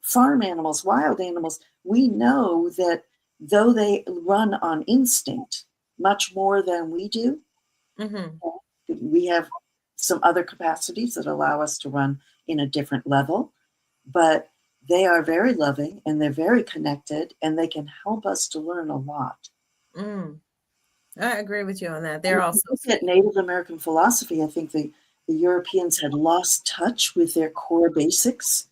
farm animals, wild animals. We know that though they run on instinct much more than we do, Mm-hmm. we have some other capacities that allow us to run in a different level, but they are very loving and they're very connected and they can help us to learn a lot. Mm. I agree with you on that. And They're if you also look at sweet. Native American philosophy, I think the Europeans had lost touch with their core basics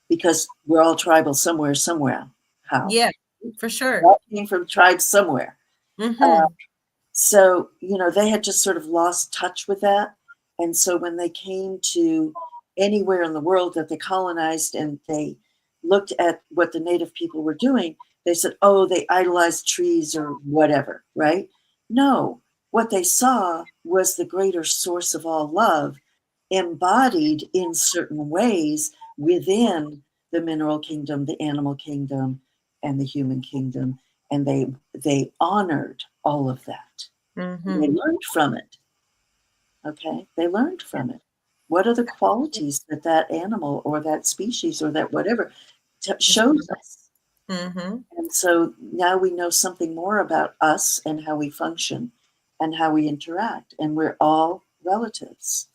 because we're all tribal somewhere, somewhere. How? Yeah, for We sure. all came from tribes somewhere. Uh, Mm-hmm. so, they had just sort of lost touch with that. And so when they came to anywhere in the world that they colonized and they looked at what the native people were doing, they said, oh, they idolized trees or whatever, right? No, what they saw was the greater source of all love embodied in certain ways within the mineral kingdom, the animal kingdom, and the human kingdom. And they honored all of that. And they Mm-hmm. learned from it. Okay. They learned from it. What are the qualities that that animal or that species or that whatever shows us? Mm-hmm. And so now we know something more about us and how we function and how we interact. And we're all relatives.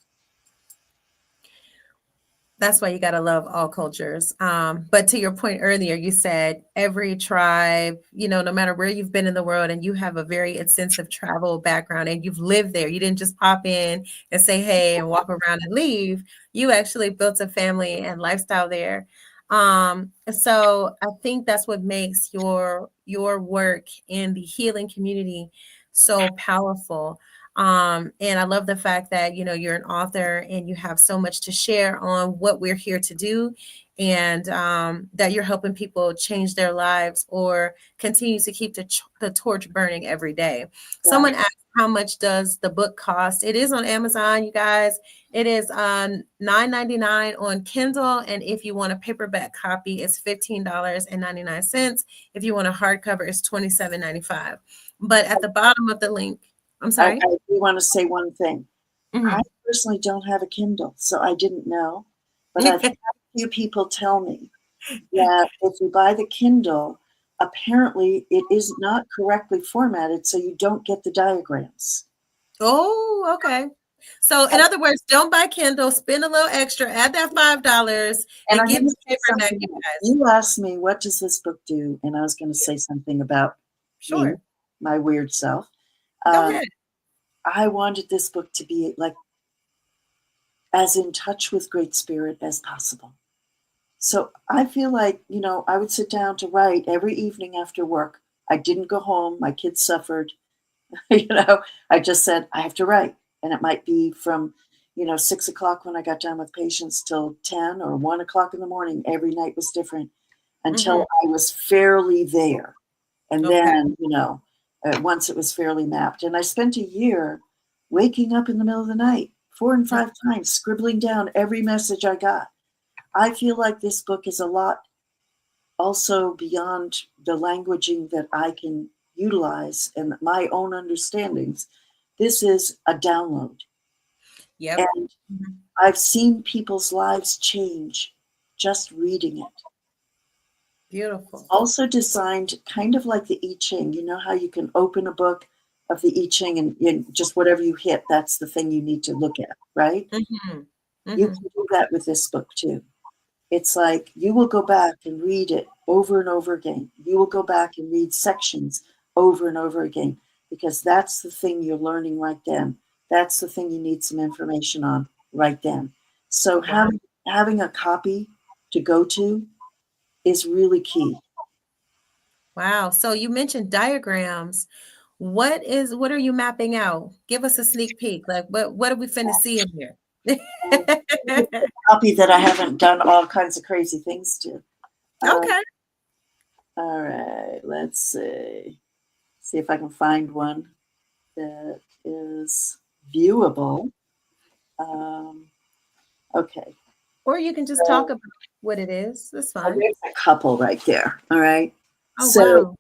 That's why you got to love all cultures. But to your point earlier, you said every tribe, no matter where you've been in the world and you have a very extensive travel background and you've lived there, you didn't just pop in and say, hey, and walk around and leave. You actually built a family and lifestyle there. So I think that's what makes your work in the healing community so powerful. And I love the fact that, you're an author and you have so much to share on what we're here to do and that you're helping people change their lives or continue to keep the torch burning every day. Yeah. Someone asked, how much does the book cost? It is on Amazon, you guys. It is $9.99 on Kindle. And if you want a paperback copy, it's $15.99. If you want a hardcover, it's $27.95. But at the bottom of the link, I'm sorry. I do want to say one thing. I Mhm. personally don't have a Kindle, so I didn't know. But I've had a few people tell me that if you buy the Kindle, apparently it is not correctly formatted, so you don't get the diagrams. Oh, okay. So in other words, don't buy Kindle, spend a little extra, add that $5 And and I'm get going to the say paperback, something you else. guys. You asked me, what does this book do? And I was going to say something about me, Sure. my weird self. Go Um, ahead. I wanted this book to be like as in touch with Great Spirit as possible. So I feel like, I would sit down to write every evening after work. I didn't go home. My kids suffered. I just said, I have to write. And it might be from, 6 o'clock when I got done with patients till 10 or 1 o'clock in the morning. Every night was different Mhm. until I was fairly there. And Okay. then, once it was fairly mapped. And I spent a year waking up in the middle of the night 4 and 5 times, scribbling down every message I got. I feel like this book is a lot also beyond the languaging that I can utilize and my own understandings. This is a download. Yep. And Mhm. I've seen people's lives change just reading it. It's Beautiful. also designed kind of like the I Ching. You know how you can open a book of the I Ching and just whatever you hit, that's the thing you need to look at, right? Mhm. You Mhm. can do that with this book too. It's like you will go back and read it over and over again. You will go back and read sections over and over again because that's the thing you're learning right then. That's the thing you need some information on right then. So Wow. having a copy to go to is really key. Wow. So you mentioned diagrams. what are you mapping out? Give us a sneak peek. Like what are we finna see in here? Copy that I haven't done all kinds of crazy things to. Okay. All right, let's see. See if I can find one that is viewable. Okay. Or you can just So, talk about what it is. That's oh, fine. there's a couple right there. All right. Oh So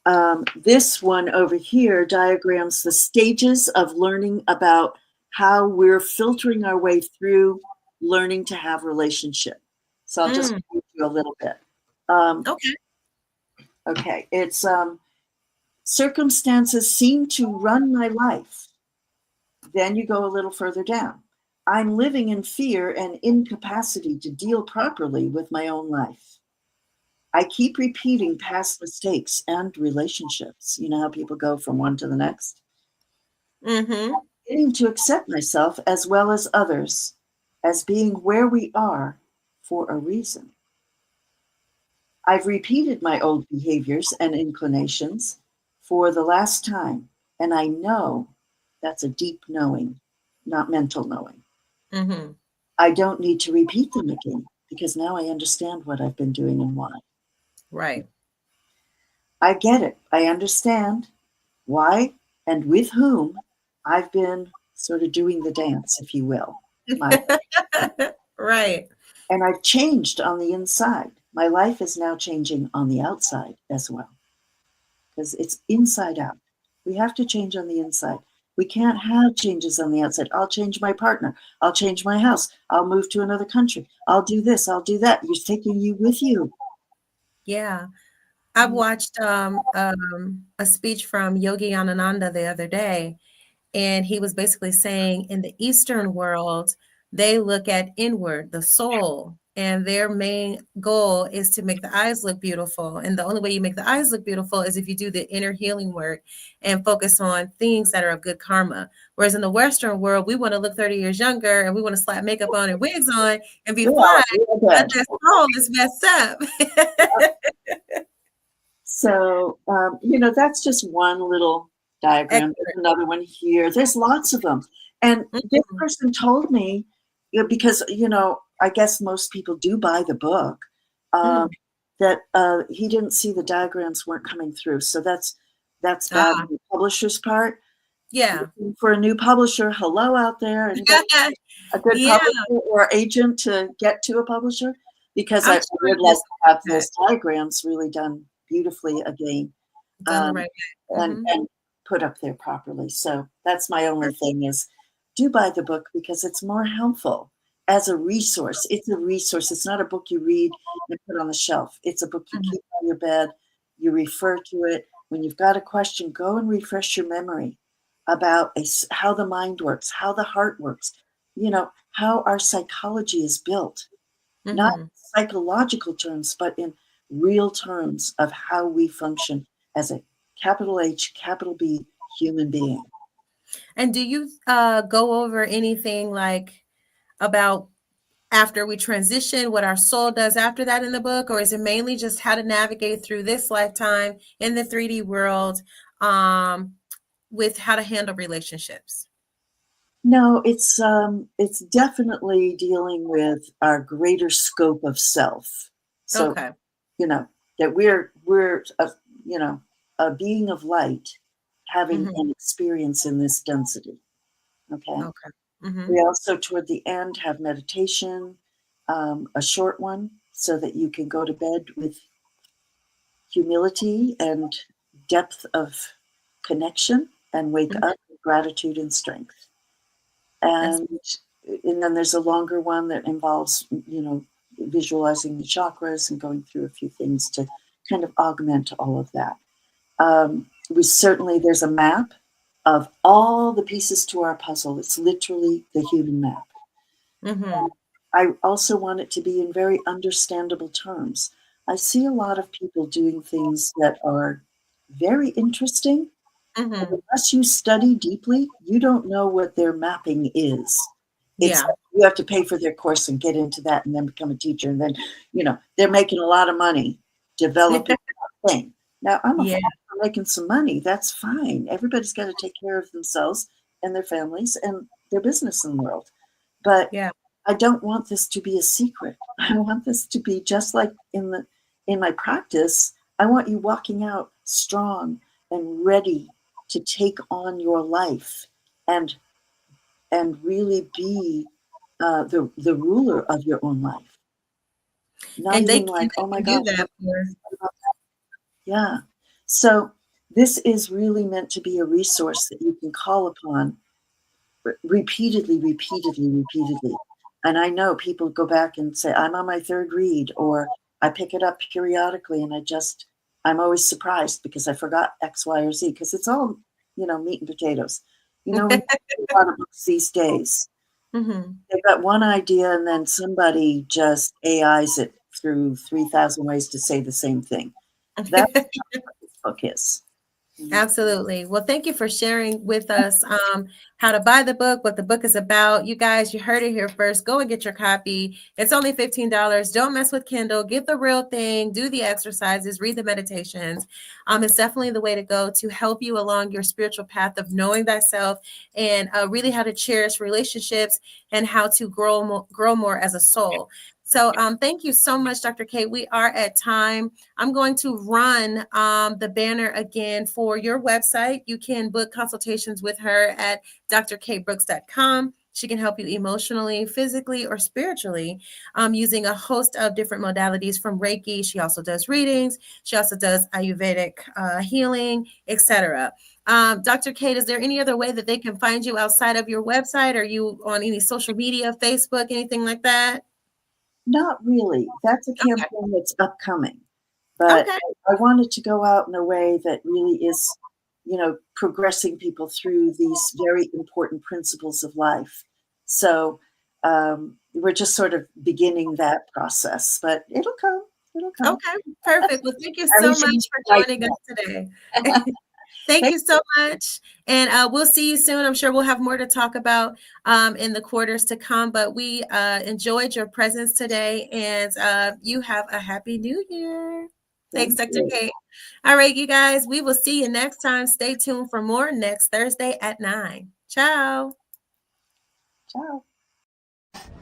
wow. this one over here diagrams the stages of learning about how we're filtering our way through learning to have relationship. So I'll just give you a little bit. Okay. Okay. It's circumstances seem to run my life. Then you go a little further down. I'm living in fear and incapacity to deal properly with my own life. I keep repeating past mistakes and relationships. You know how people go from one to the next? Mm-hmm. Beginning to accept myself as well as others as being where we are for a reason. I've repeated my old behaviors and inclinations for the last time, and I know that's a deep knowing, not mental knowing. Mm-hmm. I don't need to repeat them again because now I understand what I've been doing and why. Right. I get it. I understand why and with whom I've been sort of doing the dance, if you will. Right. And I've changed on the inside. My life is now changing on the outside as well because it's inside out. We have to change on the inside. We can't have changes on the outside. I'll change my partner. I'll change my house. I'll move to another country. I'll do this. I'll do that. You're taking you with you. Yeah. I watched a speech from Yogi Anananda the other day, and he was basically saying in the Eastern world, they look at inward, the soul, and their main goal is to make the eyes look beautiful. And the only way you make the eyes look beautiful is if you do the inner healing work and focus on things that are of good karma. Whereas in the Western world, we want to look 30 years younger and we want to slap makeup on and wigs on and be fine, but that soul is messed up. So, that's just one little diagram. There's another one here. There's lots of them. And this person told me, because, I guess most people do buy the book, that he didn't see the diagrams weren't coming through. So that's bad on the publisher's part. Yeah. Looking for a new publisher. Hello out there. And a good publisher or agent to get to a publisher, because I would like to have those diagrams really done beautifully again, done the right way. and put up there properly. So that's my only thing is do buy the book because it's more helpful as a resource. It's a resource. It's not a book you read and put on the shelf. It's a book you keep on your bed. You refer to it. When you've got a question, go and refresh your memory about how the mind works, how the heart works, how our psychology is built, not in psychological terms, but in real terms of how we function as a capital H, capital B human being. And do you go over anything like about after we transition, what our soul does after that in the book? Or is it mainly just how to navigate through this lifetime in the 3D world with how to handle relationships? No, it's definitely dealing with our greater scope of self. So, that we're a being of light having an experience in this density. Okay. We also, toward the end, have meditation, a short one, so that you can go to bed with humility and depth of connection and wake up with gratitude and strength. And then there's a longer one that involves, visualizing the chakras and going through a few things to kind of augment all of that. There's a map of all the pieces to our puzzle. It's literally the human map. I also want it to be in very understandable terms. I see a lot of people doing things that are very interesting. But unless you study deeply, you don't know what their mapping is. You have to pay for their course and get into that and then become a teacher. And then, they're making a lot of money developing that thing. Now, I'm a making some money, that's fine. Everybody's got to take care of themselves and their families and their business in the world. But Yeah. I don't want this to be a secret. I want this to be just like in my practice. I want you walking out strong and ready to take on your life and really be the ruler of your own life. Not And even they like, oh my can do gosh, that for. yeah. So this is really meant to be a resource that you can call upon repeatedly, repeatedly, repeatedly. And I know people go back and say, I'm on my third read, or I pick it up periodically and I'm always surprised because I forgot X, Y, or Z, because it's all, meat and potatoes. When you read a lot of books these days, Mm-hmm. they've got one idea and then somebody just AIs it through 3,000 ways to say the same thing. That's what this book is. Absolutely. Well, thank you for sharing with us how to buy the book, what the book is about. You guys, you heard it here first. Go and get your copy. It's only $15. Don't mess with Kindle. Get the real thing. Do the exercises. Read the meditations. It's definitely the way to go to help you along your spiritual path of knowing thyself and really how to cherish relationships and how to grow more as a soul. So thank you so much, Dr. K. We are at time. I'm going to run the banner again for your website. You can book consultations with her at drkbrooks.com. She can help you emotionally, physically, or spiritually using a host of different modalities from Reiki. She also does readings. She also does Ayurvedic healing, etc. Dr. Kate, is there any other way that they can find you outside of your website? Are you on any social media, Facebook, anything like that? Not really. That's a Okay. campaign that's upcoming. But Okay. I wanted to go out in a way that really is, progressing people through these very important principles of life. So we're just sort of beginning that process, but it'll come. It'll come. Okay. Perfect. Well, thank you so much Everything's for right joining us now. today. Thank you so much. And we'll see you soon. I'm sure we'll have more to talk about in the quarters to come, but we enjoyed your presence today and you have a happy new year. Thanks, Thank Dr. you. Kate. All right, you guys, we will see you next time. Stay tuned for more next Thursday at 9. Ciao. Ciao.